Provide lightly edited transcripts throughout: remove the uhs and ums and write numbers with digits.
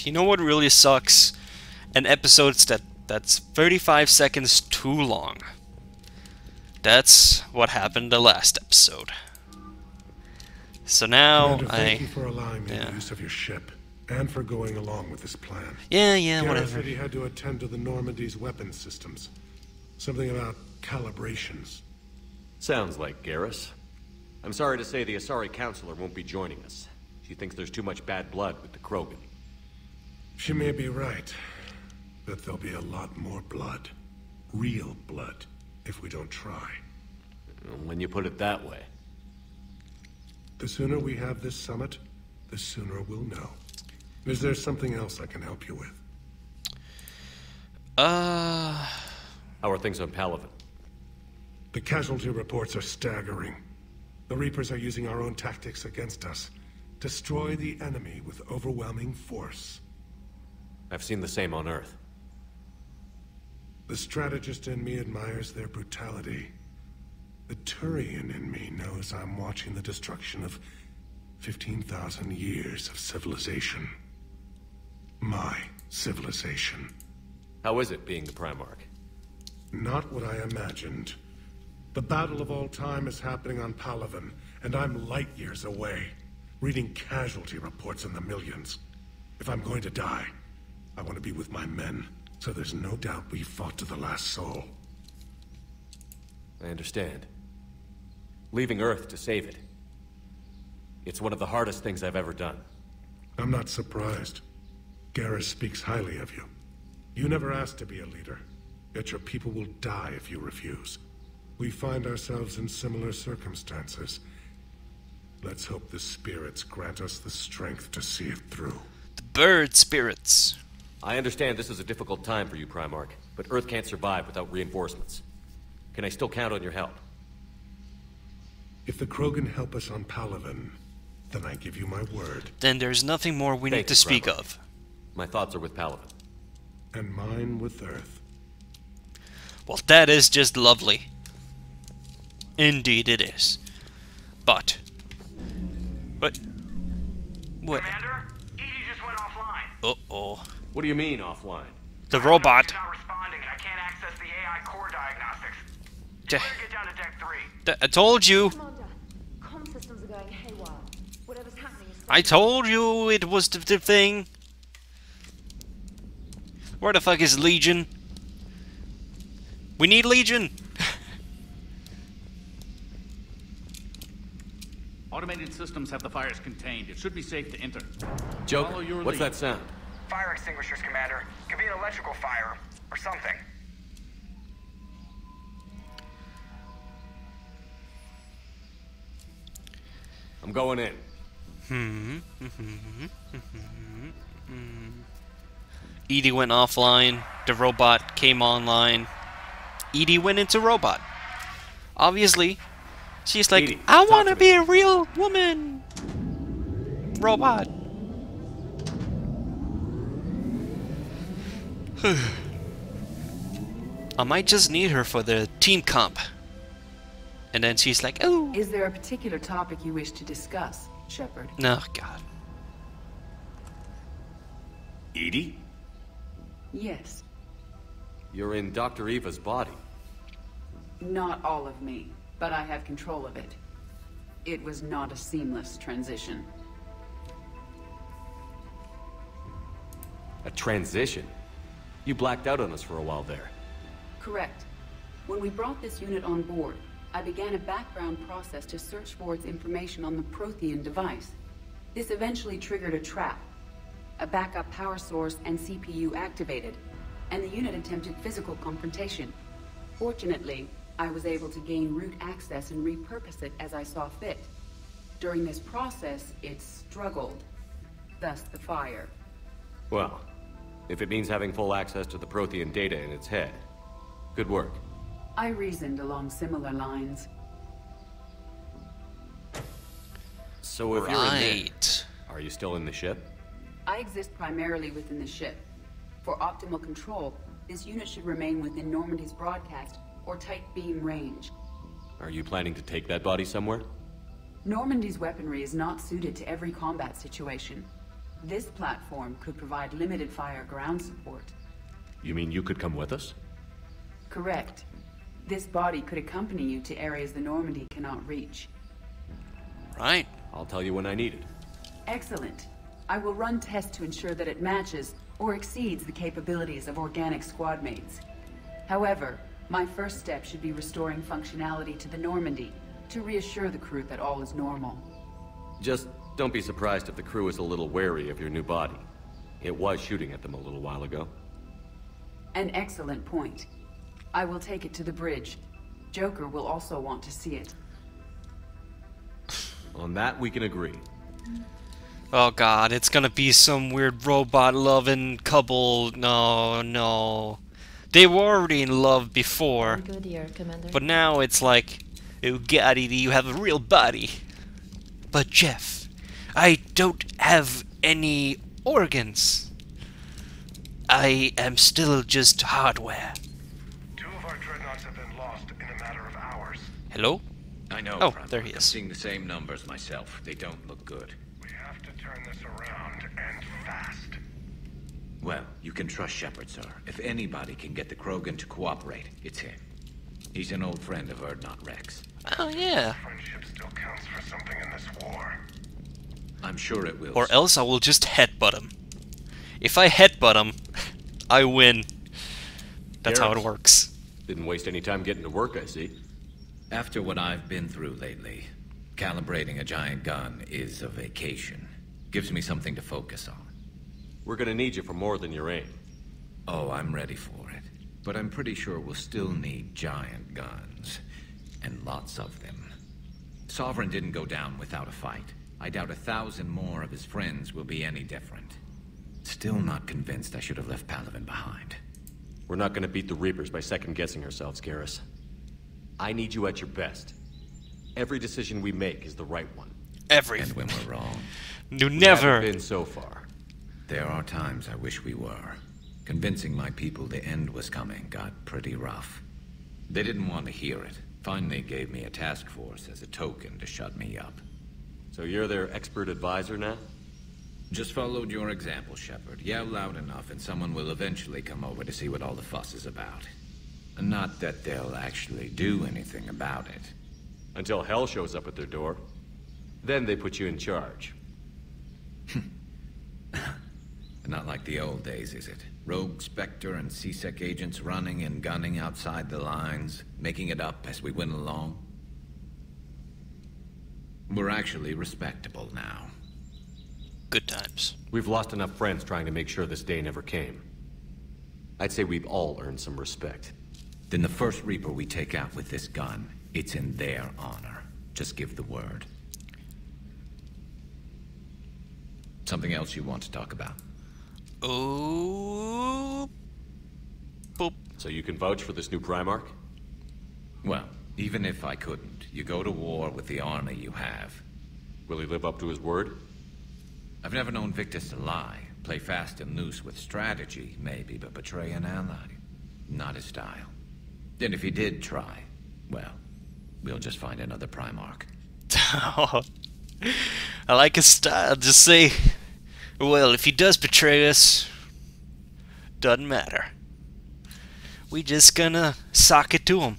You know what really sucks? An episode that's 35 seconds too long. That's what happened the last episode. So now Commander, thank you for allowing me the use of your ship, and for going along with this plan. Yeah, Gareth whatever. said he had to attend to the Normandy's weapons systems. Something about calibrations. Sounds like Garrus. I'm sorry to say the Asari Counselor won't be joining us. She thinks there's too much bad blood with the Krogan. She may be right, but there'll be a lot more blood. Real blood, if we don't try. When you put it that way. The sooner we have this summit, the sooner we'll know. Is there something else I can help you with? How are things on Palaven? The casualty reports are staggering. The Reapers are using our own tactics against us. Destroy the enemy with overwhelming force. I've seen the same on Earth. The strategist in me admires their brutality. The Turian in me knows I'm watching the destruction of 15,000 years of civilization. My civilization. How is it being the Primarch? Not what I imagined. The battle of all time is happening on Palaven, and I'm light years away, reading casualty reports in the millions. If I'm going to die, I want to be with my men, so there's no doubt we fought to the last soul. I understand. Leaving Earth to save it. It's one of the hardest things I've ever done. I'm not surprised. Garrus speaks highly of you. You never asked to be a leader, yet your people will die if you refuse. We find ourselves in similar circumstances. Let's hope the spirits grant us the strength to see it through. The bird spirits. I understand this is a difficult time for you, Primarch, but Earth can't survive without reinforcements. Can I still count on your help? If the Krogan help us on Palaven, then I give you my word. Then there's nothing more we need to speak of. My thoughts are with Palaven. And mine with Earth. Well, that is just lovely. Indeed it is. But... What? Commander, Edie just went offline. Uh-oh. What do you mean, offline? The robot. She's not responding, and I can't access the AI core diagnostics. You better get down to deck 3. I told you. Commander, comm systems are going haywire. Whatever's happening is... I told you it was the thing. Where the fuck is Legion? We need Legion. Automated systems have the fires contained. It should be safe to enter. Joker, Follow your what's lead. that sound? Fire extinguishers, Commander. Could be an electrical fire, or something. I'm going in. Edie went offline. The robot came online. Edie went into robot. Obviously, she's like, Edie, I talk want to to me." be a real woman. Robot. I might just need her for the team comp. And then she's like, oh. Is there a particular topic you wish to discuss, Shepard? No, God. Edie? Yes. You're in Dr. Eva's body. Not all of me, but I have control of it. It was not a seamless transition. A transition? You blacked out on us for a while there. Correct. When we brought this unit on board, I began a background process to search for its information on the Prothean device. This eventually triggered a trap. A backup power source and CPU activated, and the unit attempted physical confrontation. Fortunately, I was able to gain root access and repurpose it as I saw fit. During this process, it struggled. Thus the fire. Well, if it means having full access to the Prothean data in its head, good work. I reasoned along similar lines. So if you're in there, Right. are you still in the ship? I exist primarily within the ship. For optimal control, this unit should remain within Normandy's broadcast or tight beam range. Are you planning to take that body somewhere? Normandy's weaponry is not suited to every combat situation. This platform could provide limited fire ground support. You mean you could come with us? Correct. This body could accompany you to areas the Normandy cannot reach. Right. I'll tell you when I need it. Excellent. I will run tests to ensure that it matches or exceeds the capabilities of organic squad mates. However, my first step should be restoring functionality to the Normandy to reassure the crew that all is normal. Just don't be surprised if the crew is a little wary of your new body. It was shooting at them a little while ago. An excellent point. I will take it to the bridge. Joker will also want to see it. On that, we can agree. Oh god, it's gonna be some weird robot-loving couple. No, no. They were already in love before. Good year, Commander. But now it's like, oh god, you have a real body. But Jeff, I don't have any organs. I am still just hardware. 2 of our dreadnoughts have been lost in a matter of hours. Hello? I know, Oh, Prime. there he I'm is. seeing the same numbers myself. They don't look good. We have to turn this around, and fast. Well, you can trust Shepard, sir. If anybody can get the Krogan to cooperate, it's him. He's an old friend of Urdnot Rex. Oh yeah. Friendship still counts for something in this war. I'm sure it will. Or else I will just headbutt him. If I headbutt him, I win. That's how it Garrus. works. Didn't waste any time getting to work, I see. After what I've been through lately, calibrating a giant gun is a vacation. Gives me something to focus on. We're gonna need you for more than your aim. Oh, I'm ready for it. But I'm pretty sure we'll still need giant guns. And lots of them. Sovereign didn't go down without a fight. I doubt 1,000 more of his friends will be any different. Still not convinced I should have left Palaven behind. We're not gonna beat the Reapers by second-guessing ourselves, Garrus. I need you at your best. Every decision we make is the right one. And when we're wrong, You We never. haven't been so far. there are times I wish we were. Convincing my people the end was coming got pretty rough. They didn't want to hear it. Finally gave me a task force as a token to shut me up. So you're their expert advisor now? Just followed your example, Shepard. Yell loud enough and someone will eventually come over to see what all the fuss is about. Not that they'll actually do anything about it. Until hell shows up at their door. Then they put you in charge. Not like the old days, is it? Rogue Spectre and C-Sec agents running and gunning outside the lines, making it up as we went along. We're actually respectable now. Good times. We've lost enough friends trying to make sure this day never came. I'd say we've all earned some respect. Then the first Reaper we take out with this gun, it's in their honor. Just give the word. Something else you want to talk about? Oh. Boop. So you can vouch for this new Primarch? Well, even if I couldn't, you go to war with the army you have. Will he live up to his word? I've never known Victus to lie. Play fast and loose with strategy, maybe, but betray an ally. Not his style. And if he did try, well, we'll just find another Primarch. I like his style. Just say, well, if he does betray us, doesn't matter. We just gonna sock it to him.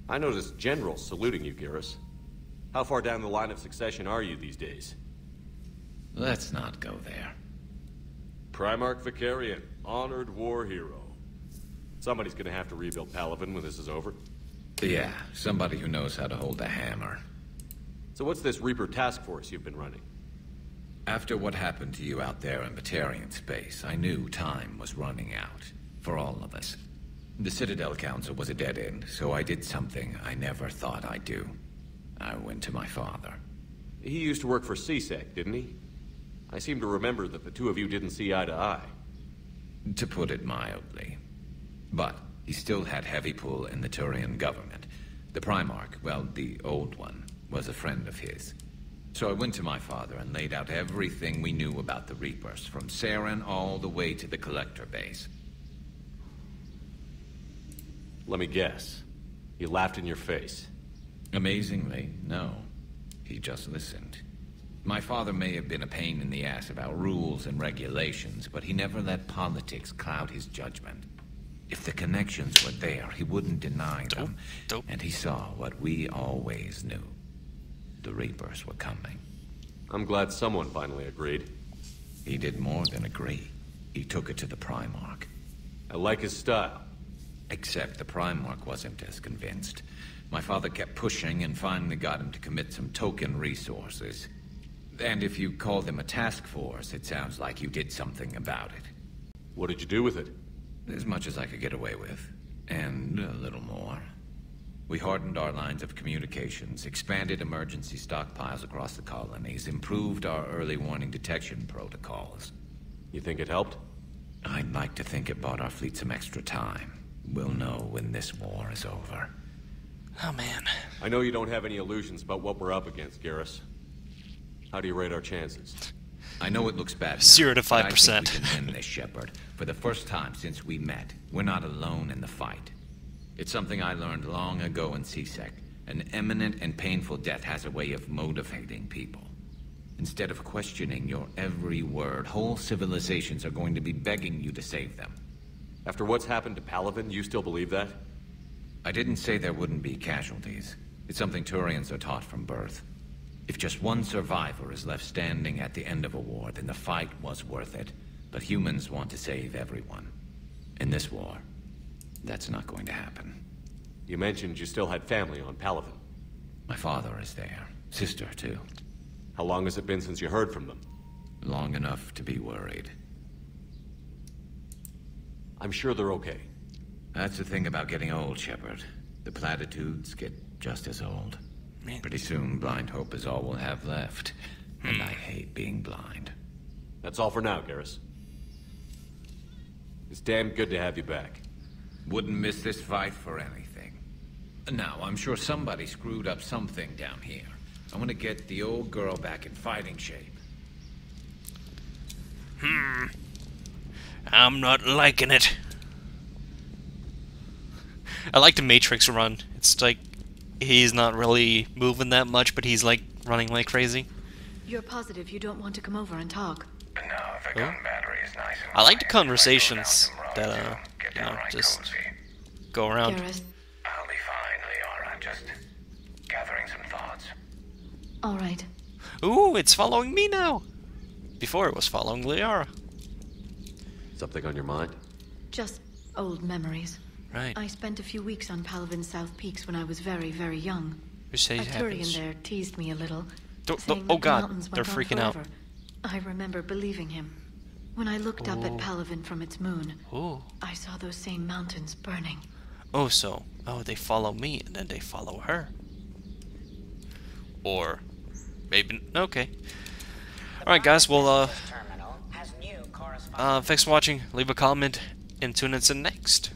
I noticed generals saluting you, Garrus. How far down the line of succession are you these days? Let's not go there. Primarch Vicarian, honored war hero. Somebody's gonna have to rebuild Palaven when this is over. Yeah, somebody who knows how to hold a hammer. So what's this Reaper task force you've been running? After what happened to you out there in Batarian space, I knew time was running out. For all of us. The Citadel Council was a dead end, so I did something I never thought I'd do. I went to my father. He used to work for C-Sec, didn't he? I seem to remember that the two of you didn't see eye to eye. To put it mildly. But he still had heavy pull in the Turian government. The Primarch, well, the old one, was a friend of his. So I went to my father and laid out everything we knew about the Reapers, from Saren all the way to the Collector base. Let me guess. He laughed in your face. Amazingly, no. He just listened. My father may have been a pain in the ass about rules and regulations, but he never let politics cloud his judgment. If the connections were there, he wouldn't deny them. And he saw what we always knew. The Reapers were coming. I'm glad someone finally agreed. He did more than agree. He took it to the Primarch. I like his style. Except the Primarch wasn't as convinced. My father kept pushing and finally got him to commit some token resources. And if you call them a task force, it sounds like you did something about it. What did you do with it? As much as I could get away with. And a little more. We hardened our lines of communications, expanded emergency stockpiles across the colonies, improved our early warning detection protocols. You think it helped? I'd like to think it bought our fleet some extra time. We'll know when this war is over. Oh, man. I know you don't have any illusions about what we're up against, Garrus. How do you rate our chances? I know it looks bad now, 0 to 5%. but I think we can win this, Shepard. For the first time since we met, we're not alone in the fight. It's something I learned long ago in C-Sec. An imminent and painful death has a way of motivating people. Instead of questioning your every word, whole civilizations are going to be begging you to save them. After what's happened to Palaven, you still believe that? I didn't say there wouldn't be casualties. It's something Turians are taught from birth. If just one survivor is left standing at the end of a war, then the fight was worth it. But humans want to save everyone. In this war, that's not going to happen. You mentioned you still had family on Palaven. My father is there. Sister, too. How long has it been since you heard from them? Long enough to be worried. I'm sure they're okay. That's the thing about getting old, Shepard. The platitudes get just as old. Man. Pretty soon, blind hope is all we'll have left. And I hate being blind. That's all for now, Garrus. It's damn good to have you back. Wouldn't miss this fight for anything. Now, I'm sure somebody screwed up something down here. I want to get the old girl back in fighting shape. I'm not liking it. I like the Matrix run. It's like he's not really moving that much, but he's like running like crazy. You're positive you don't want to come over and talk? No, if a gun battery is nice and I like the quiet, conversations if I go down some that roads, get you know, downright just cozy. go around. Garrus? I'll be fine, Liara. Just gathering some thoughts. All right. Ooh, it's following me now. Before it was following Liara. Something on your mind? Just old memories. Right. I spent a few weeks on Palavin's South Peaks when I was very, very young. Who says A it Turian happens? there teased me a little. Don't- saying oh that the God, mountains they're went on freaking out. forever. I remember believing him. When I looked up at Oh. Palavin from its moon, Ooh. I saw those same mountains burning. Oh, so they follow me and then they follow her. Or maybe okay. All right, guys. Well, thanks for watching. Leave a comment and tune in to the next.